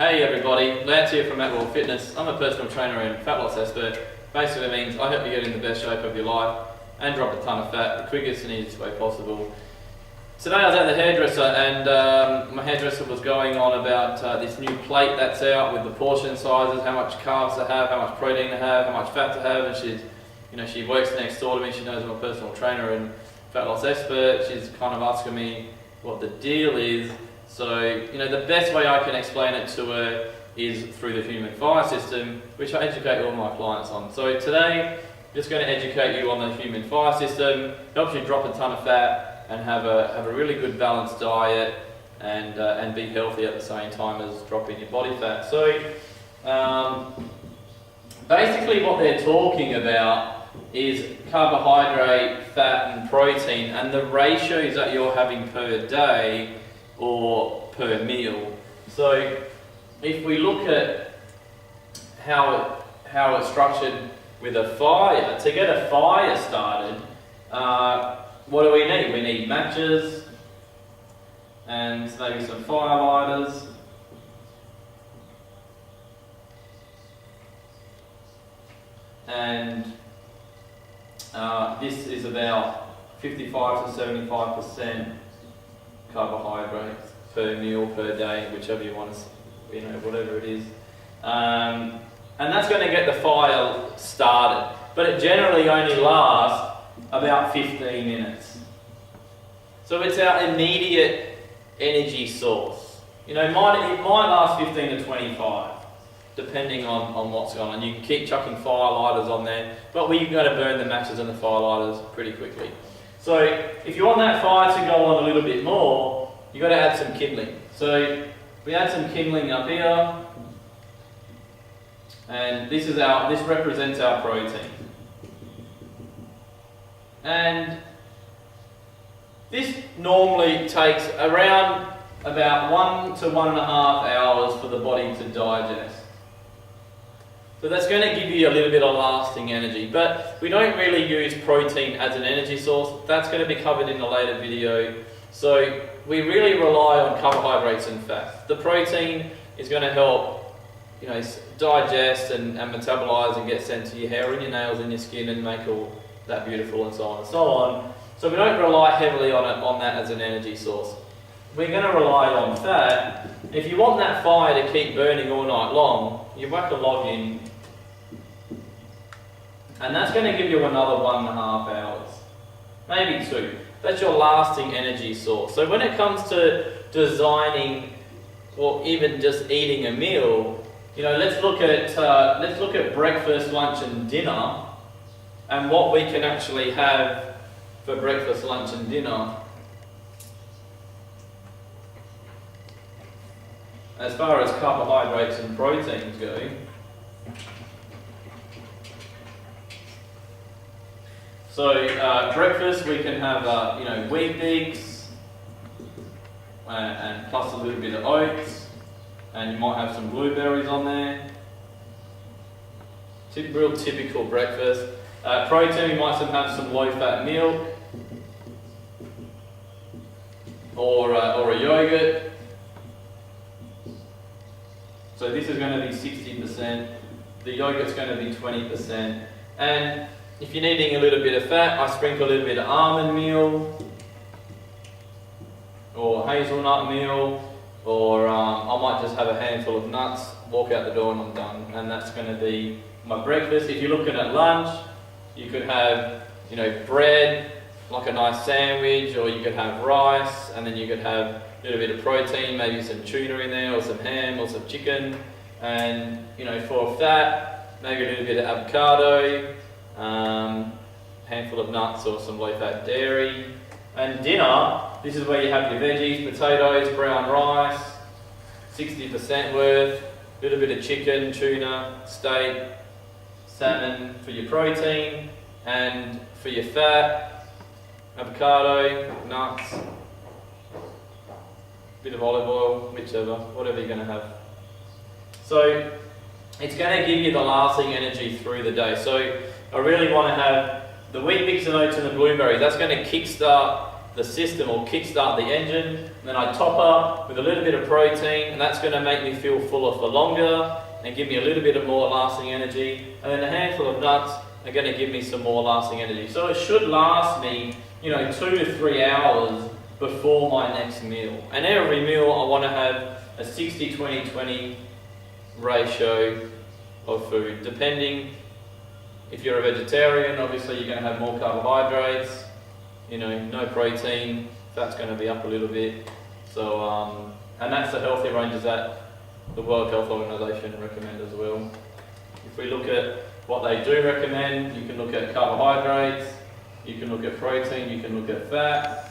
Hey everybody, Lance here from Fremantle Fitness. I'm a personal trainer and fat loss expert. Basically means I help you get in the best shape of your life and drop a ton of fat the quickest and easiest way possible. Today I was at the hairdresser and my hairdresser was going on about this new plate that's out with the portion sizes, how much carbs to have, how much protein to have, how much fat to have, and she works next door to me. She knows I'm a personal trainer and fat loss expert. She's kind of asking me what the deal is. So, the best way I can explain it to her is through the human fire system, which I educate all my clients on. So today, I'm just going to educate you on the human fire system, helps you drop a ton of fat and have a really good balanced diet and be healthy at the same time as dropping your body fat. So, basically what they're talking about is carbohydrate, fat and protein and the ratios that you're having per day or per meal. So if we look at how it's structured with a fire, to get a fire started, what do we need? We need matches and maybe some fire lighters. And this is about 55 to 75% carbohydrates per meal per day, whichever you want to, whatever it is. And that's going to get the fire started. But it generally only lasts about 15 minutes. So it's our immediate energy source. It might last 15 to 25, depending on what's going on. You can keep chucking fire lighters on there, but we've got to burn the matches and the fire lighters pretty quickly. So if you want that fire to go on a little bit more, you've got to add some kindling. So we add some kindling up here, and this represents our protein. And this normally takes around about 1 to 1.5 hours for the body to digest. So that's going to give you a little bit of lasting energy, but we don't really use protein as an energy source. That's going to be covered in a later video. So we really rely on carbohydrates and fats. The protein is going to help, digest and metabolize and get sent to your hair and your nails and your skin and make all that beautiful and so on and so on. So we don't rely heavily on that as an energy source. We're going to rely on fat. If you want that fire to keep burning all night long, you whack a log in, and that's going to give you another 1.5 hours, maybe 2. That's your lasting energy source. So when it comes to designing or even just eating a meal, let's look at breakfast, lunch, and dinner, and what we can actually have for breakfast, lunch, and dinner. As far as carbohydrates and proteins go, so breakfast we can have wheat bix and plus a little bit of oats, and you might have some blueberries on there. Real typical breakfast. Protein, you might have some low-fat milk or a yogurt. So this is going to be 60%, the yogurt's going to be 20%, and if you're needing a little bit of fat, I sprinkle a little bit of almond meal, or hazelnut meal, or I might just have a handful of nuts, walk out the door and I'm done, and that's going to be my breakfast. If you're looking at lunch, you could have, bread, like a nice sandwich, or you could have rice, and then you could have a little bit of protein, maybe some tuna in there, or some ham, or some chicken, and for fat, maybe a little bit of avocado, handful of nuts or some low-fat dairy. And dinner, this is where you have your veggies, potatoes, brown rice, 60% worth, a little bit of chicken, tuna, steak, salmon for your protein, and for your fat, avocado, nuts, bit of olive oil, whatever you're going to have. So it's going to give you the lasting energy through the day. So I really want to have the wheat bix and oats and the blueberries. That's going to kickstart the system or kickstart the engine. And then I top up with a little bit of protein, and that's going to make me feel fuller for longer and give me a little bit of more lasting energy. And then a handful of nuts are going to give me some more lasting energy. So it should last me, 2 to 3 hours before my next meal. And every meal I want to have a 60-20-20 ratio of food. Depending, if you're a vegetarian, obviously you're going to have more carbohydrates, no protein, fat's going to be up a little bit. So, and that's the healthy ranges that the World Health Organization recommend as well. If we look at what they do recommend, you can look at carbohydrates, you can look at protein, you can look at fat.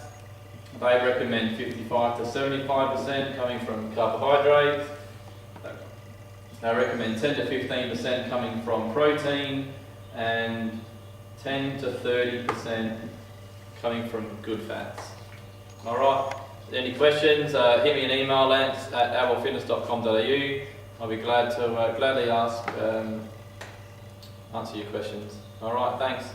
They recommend 55 to 75% coming from carbohydrates. They recommend 10 to 15% coming from protein and 10 to 30% coming from good fats. Alright, any questions, hit me an email, lance@alborfitness.com.au. I'll be glad to gladly answer your questions. Alright, thanks.